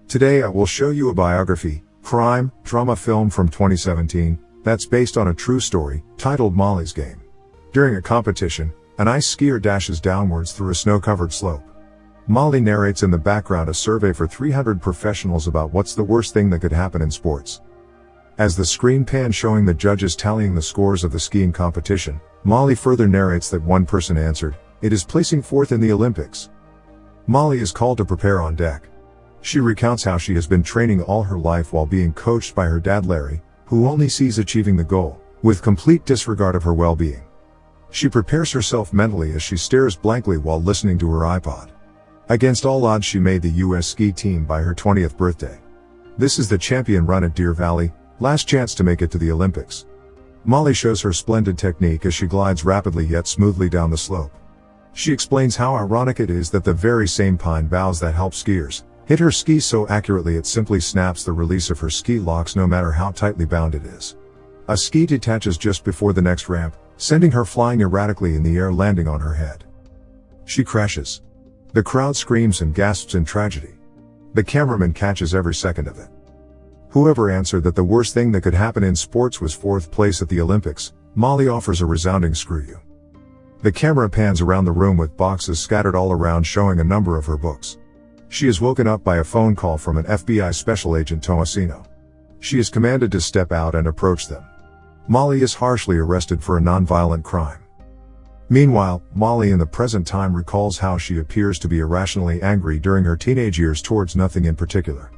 Today I will show you a biography, crime, drama film from 2017, that's based on a true story, titled Molly's Game. During a competition, an ice skier dashes downwards through a snow-covered slope. Molly narrates in the background a survey for 300 professionals about what's the worst thing that could happen in sports. As the screen pans showing the judges tallying the scores of the skiing competition, Molly further narrates that one person answered, "It is placing fourth in the Olympics." Molly is called to prepare on deck. She recounts how she has been training all her life while being coached by her dad Larry, who only sees achieving the goal, with complete disregard of her well-being. She prepares herself mentally as she stares blankly while listening to her iPod. Against all odds she made the US ski team by her 20th birthday. This is the champion run at Deer Valley, last chance to make it to the Olympics. Molly shows her splendid technique as she glides rapidly yet smoothly down the slope. She explains how ironic it is that the very same pine boughs that help skiers hit her skis so accurately it simply snaps the release of her ski locks no matter how tightly bound it is. A ski detaches just before the next ramp, sending her flying erratically in the air, landing on her head. She crashes. The crowd screams and gasps in tragedy. The cameraman catches every second of it. Whoever answered that the worst thing that could happen in sports was fourth place at the Olympics, Molly offers a resounding screw you. The camera pans around the room with boxes scattered all around showing a number of her books. She is woken up by a phone call from an FBI special agent Tomasino. She is commanded to step out and approach them. Molly is harshly arrested for a nonviolent crime. Meanwhile, Molly in the present time recalls how she appears to be irrationally angry during her teenage years towards nothing in particular.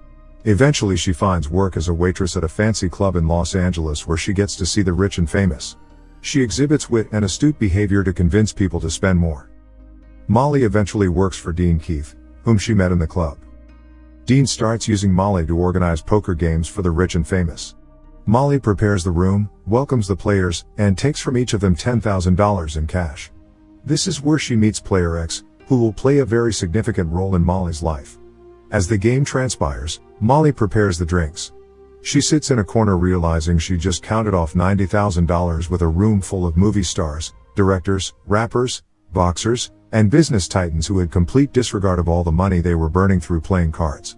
Eventually she finds work as a waitress at a fancy club in Los Angeles where she gets to see the rich and famous. She exhibits wit and astute behavior to convince people to spend more. Molly eventually works for Dean Keith, whom she met in the club. Dean starts using Molly to organize poker games for the rich and famous. Molly prepares the room, welcomes the players, and takes from each of them $10,000 in cash. This is where she meets Player X, who will play a very significant role in Molly's life. As the game transpires, Molly prepares the drinks. She sits in a corner realizing she just counted off $90,000 with a room full of movie stars, directors, rappers, boxers, and business titans who had complete disregard of all the money they were burning through playing cards.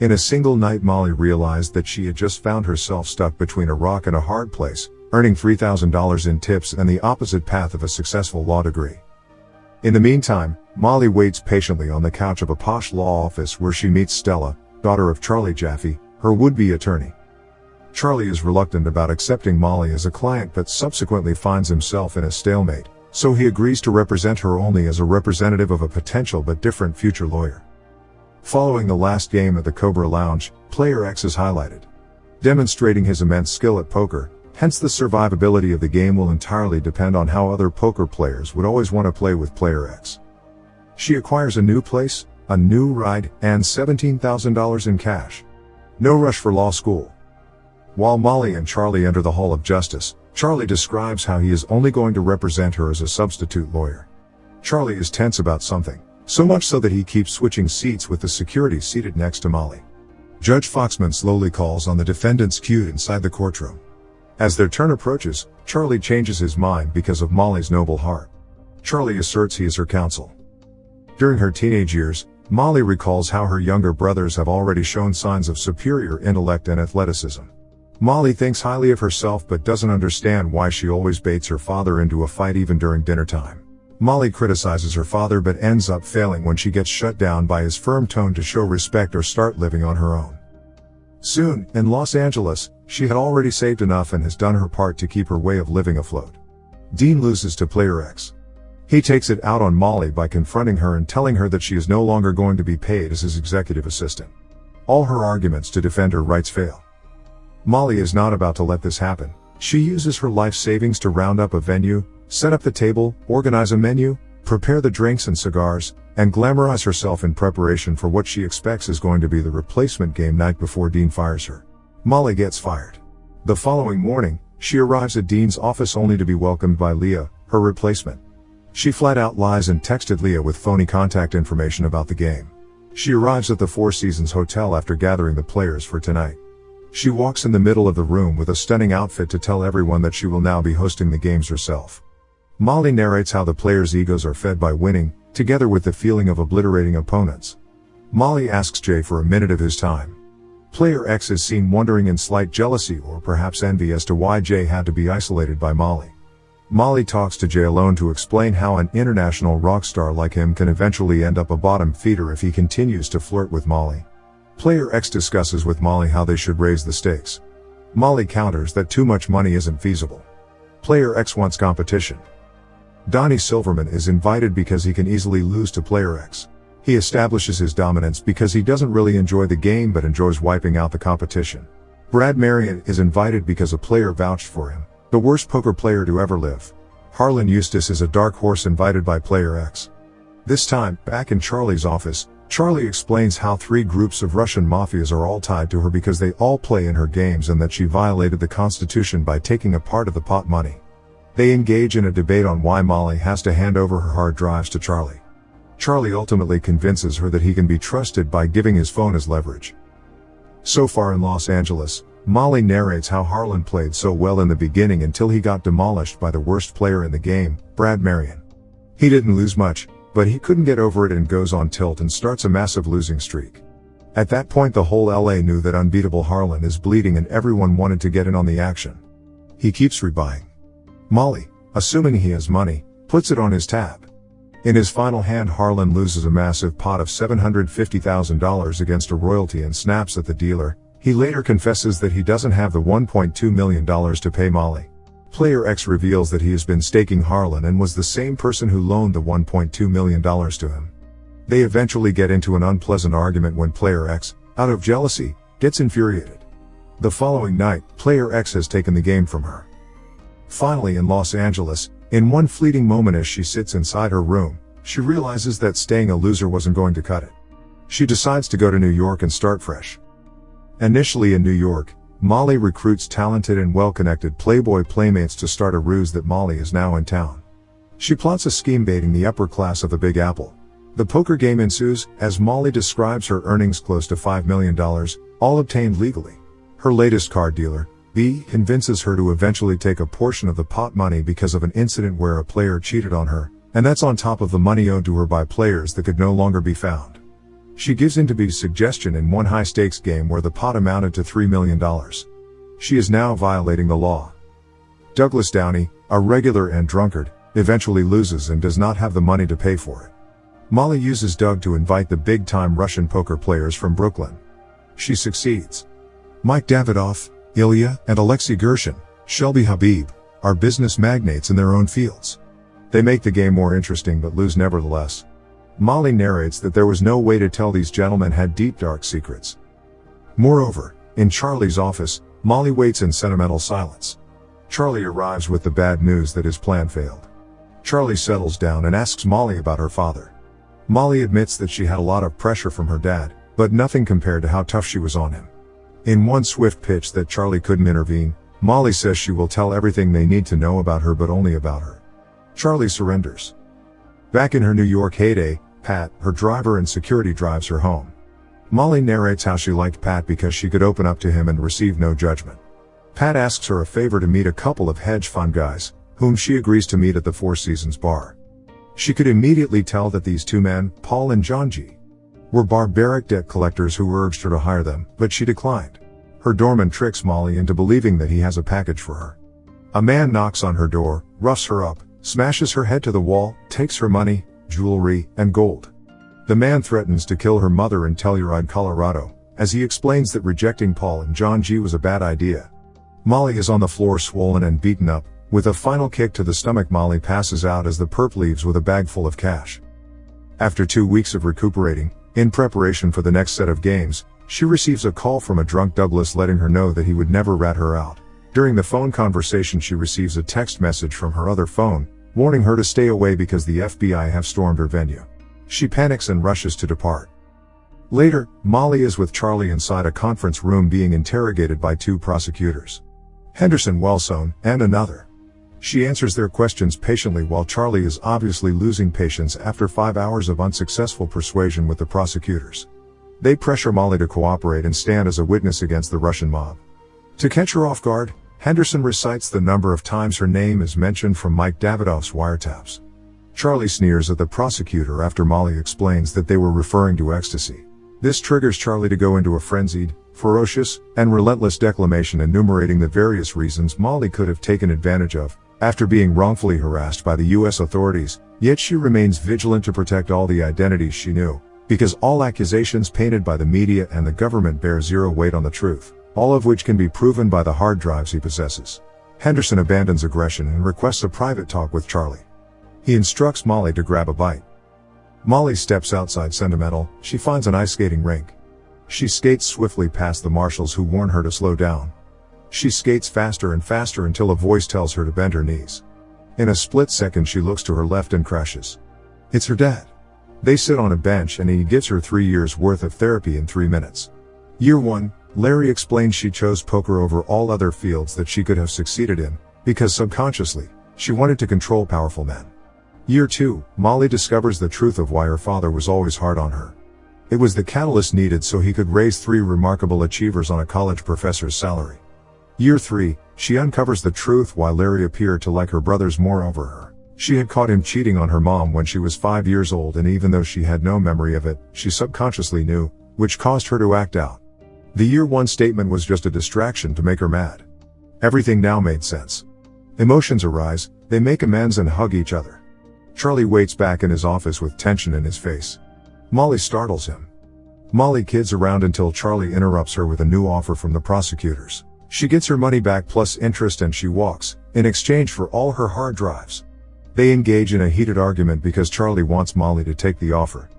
In a single night Molly realized that she had just found herself stuck between a rock and a hard place, earning $3,000 in tips and the opposite path of a successful law degree. In the meantime, Molly waits patiently on the couch of a posh law office where she meets Stella, daughter of Charlie Jaffe, her would-be attorney. Charlie is reluctant about accepting Molly as a client but subsequently finds himself in a stalemate, so he agrees to represent her only as a representative of a potential but different future lawyer. Following the last game at the Cobra Lounge, Player X is highlighted. Demonstrating his immense skill at poker, hence the survivability of the game will entirely depend on how other poker players would always want to play with Player X. She acquires a new place, a new ride, and $17,000 in cash. No rush for law school. While Molly and Charlie enter the Hall of Justice, Charlie describes how he is only going to represent her as a substitute lawyer. Charlie is tense about something, so much so that he keeps switching seats with the security seated next to Molly. Judge Foxman slowly calls on the defendants queued inside the courtroom. As their turn approaches, Charlie changes his mind because of Molly's noble heart. Charlie asserts he is her counsel. During her teenage years, Molly recalls how her younger brothers have already shown signs of superior intellect and athleticism. Molly thinks highly of herself but doesn't understand why she always baits her father into a fight even during dinner time. Molly criticizes her father but ends up failing when she gets shut down by his firm tone to show respect or start living on her own. Soon, in Los Angeles, she had already saved enough and has done her part to keep her way of living afloat. Dean loses to Player X. He takes it out on Molly by confronting her and telling her that she is no longer going to be paid as his executive assistant. All her arguments to defend her rights fail. Molly is not about to let this happen. She uses her life savings to round up a venue, set up the table, organize a menu, prepare the drinks and cigars, and glamorize herself in preparation for what she expects is going to be the replacement game night before Dean fires her. Molly gets fired. The following morning, she arrives at Dean's office only to be welcomed by Leah, her replacement. She flat out lies and texted Leah with phony contact information about the game. She arrives at the Four Seasons Hotel after gathering the players for tonight. She walks in the middle of the room with a stunning outfit to tell everyone that she will now be hosting the games herself. Molly narrates how the players' egos are fed by winning, together with the feeling of obliterating opponents. Molly asks Jay for a minute of his time. Player X is seen wondering in slight jealousy or perhaps envy as to why Jay had to be isolated by Molly. Molly talks to Jay alone to explain how an international rock star like him can eventually end up a bottom feeder if he continues to flirt with Molly. Player X discusses with Molly how they should raise the stakes. Molly counters that too much money isn't feasible. Player X wants competition. Donnie Silverman is invited because he can easily lose to Player X. He establishes his dominance because he doesn't really enjoy the game but enjoys wiping out the competition. Brad Marion is invited because a player vouched for him, the worst poker player to ever live. Harlan Eustace is a dark horse invited by Player X. This time, back in Charlie's office, Charlie explains how 3 groups of Russian mafias are all tied to her because they all play in her games and that she violated the Constitution by taking a part of the pot money. They engage in a debate on why Molly has to hand over her hard drives to Charlie. Charlie ultimately convinces her that he can be trusted by giving his phone as leverage. So far in Los Angeles, Molly narrates how Harlan played so well in the beginning until he got demolished by the worst player in the game, Brad Marion. He didn't lose much, but he couldn't get over it and goes on tilt and starts a massive losing streak. At that point the whole LA knew that unbeatable Harlan is bleeding and everyone wanted to get in on the action. He keeps rebuying. Molly, assuming he has money, puts it on his tab. In his final hand Harlan loses a massive pot of $750,000 against a royalty and snaps at the dealer. He later confesses that he doesn't have the $1.2 million to pay Molly. Player X reveals that he has been staking Harlan and was the same person who loaned the $1.2 million to him. They eventually get into an unpleasant argument when Player X, out of jealousy, gets infuriated. The following night, Player X has taken the game from her. Finally in Los Angeles, in one fleeting moment as she sits inside her room, she realizes that staying a loser wasn't going to cut it. She decides to go to New York and start fresh. Initially in New York, Molly recruits talented and well-connected Playboy playmates to start a ruse that Molly is now in town. She plots a scheme baiting the upper class of the Big Apple. The poker game ensues, as Molly describes her earnings close to $5 million, all obtained legally. Her latest card dealer, B, convinces her to eventually take a portion of the pot money because of an incident where a player cheated on her, and that's on top of the money owed to her by players that could no longer be found. She gives in to B's suggestion in one high-stakes game where the pot amounted to $3 million. She is now violating the law. Douglas Downey, a regular and drunkard, eventually loses and does not have the money to pay for it. Molly uses Doug to invite the big-time Russian poker players from Brooklyn. She succeeds. Mike Davidoff, Ilya, and Alexei Gershon, Shelby Habib, are business magnates in their own fields. They make the game more interesting but lose nevertheless. Molly narrates that there was no way to tell these gentlemen had deep dark secrets. Moreover, in Charlie's office, Molly waits in sentimental silence. Charlie arrives with the bad news that his plan failed. Charlie settles down and asks Molly about her father. Molly admits that she had a lot of pressure from her dad, but nothing compared to how tough she was on him. In one swift pitch that Charlie couldn't intervene, Molly says she will tell everything they need to know about her but only about her. Charlie surrenders. Back in her New York heyday, Pat, her driver and security, drives her home. Molly narrates how she liked Pat because she could open up to him and receive no judgment. Pat asks her a favor to meet a couple of hedge fund guys, whom she agrees to meet at the Four Seasons bar. She could immediately tell that these two men, Paul and John G., were barbaric debt collectors who urged her to hire them, but she declined. Her doorman tricks Molly into believing that he has a package for her. A man knocks on her door, roughs her up, smashes her head to the wall, takes her money, jewelry, and gold. The man threatens to kill her mother in Telluride, Colorado, as he explains that rejecting Paul and John G. was a bad idea. Molly is on the floor swollen and beaten up. With a final kick to the stomach, Molly passes out as the perp leaves with a bag full of cash. After 2 weeks of recuperating, in preparation for the next set of games, she receives a call from a drunk Douglas letting her know that he would never rat her out. During the phone conversation she receives a text message from her other phone, warning her to stay away because the FBI have stormed her venue. She panics and rushes to depart. Later, Molly is with Charlie inside a conference room being interrogated by 2 prosecutors, Henderson Wellstone and another. She answers their questions patiently while Charlie is obviously losing patience after 5 hours of unsuccessful persuasion with the prosecutors. They pressure Molly to cooperate and stand as a witness against the Russian mob. To catch her off guard, Henderson recites the number of times her name is mentioned from Mike Davidoff's wiretaps. Charlie sneers at the prosecutor after Molly explains that they were referring to ecstasy. This triggers Charlie to go into a frenzied, ferocious, and relentless declamation enumerating the various reasons Molly could have taken advantage of, after being wrongfully harassed by the U.S. authorities, yet she remains vigilant to protect all the identities she knew, because all accusations painted by the media and the government bear zero weight on the truth, all of which can be proven by the hard drives he possesses. Henderson abandons aggression and requests a private talk with Charlie. He instructs Molly to grab a bite. Molly steps outside sentimental. She finds an ice skating rink. She skates swiftly past the marshals who warn her to slow down. She skates faster and faster until a voice tells her to bend her knees. In a split second she looks to her left and crashes. It's her dad. They sit on a bench and he gives her 3 years worth of therapy in 3 minutes. Year 1, Larry explains she chose poker over all other fields that she could have succeeded in, because subconsciously, she wanted to control powerful men. Year 2, Molly discovers the truth of why her father was always hard on her. It was the catalyst needed so he could raise 3 remarkable achievers on a college professor's salary. Year 3, she uncovers the truth why Larry appeared to like her brothers more over her. She had caught him cheating on her mom when she was 5 years old, and even though she had no memory of it, she subconsciously knew, which caused her to act out. The Year 1 statement was just a distraction to make her mad. Everything now made sense. Emotions arise, they make amends and hug each other. Charlie waits back in his office with tension in his face. Molly startles him. Molly kids around until Charlie interrupts her with a new offer from the prosecutors. She gets her money back plus interest and she walks, in exchange for all her hard drives. They engage in a heated argument because Charlie wants Molly to take the offer.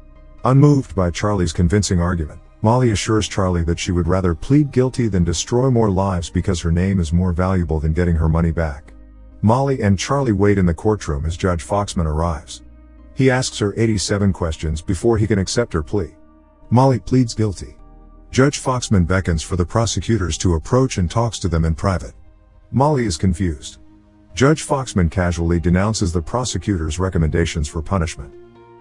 Unmoved by Charlie's convincing argument, Molly assures Charlie that she would rather plead guilty than destroy more lives because her name is more valuable than getting her money back. Molly and Charlie wait in the courtroom as Judge Foxman arrives. He asks her 87 questions before he can accept her plea. Molly pleads guilty. Judge Foxman beckons for the prosecutors to approach and talks to them in private. Molly is confused. Judge Foxman casually denounces the prosecutor's recommendations for punishment.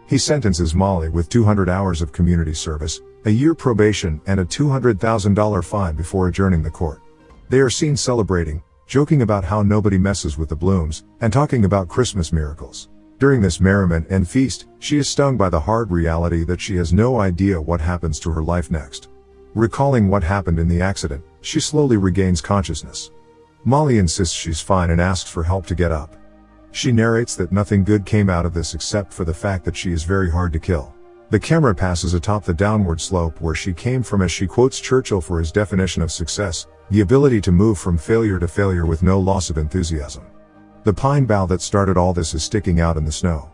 He sentences Molly with 200 hours of community service, a year probation, and a $200,000 fine before adjourning the court. They are seen celebrating, joking about how nobody messes with the Blooms, and talking about Christmas miracles. During this merriment and feast, she is stung by the hard reality that she has no idea what happens to her life next. Recalling what happened in the accident, she slowly regains consciousness. Molly insists she's fine and asks for help to get up. She narrates that nothing good came out of this except for the fact that she is very hard to kill. The camera passes atop the downward slope where she came from as she quotes Churchill for his definition of success, the ability to move from failure to failure with no loss of enthusiasm. The pine bough that started all this is sticking out in the snow.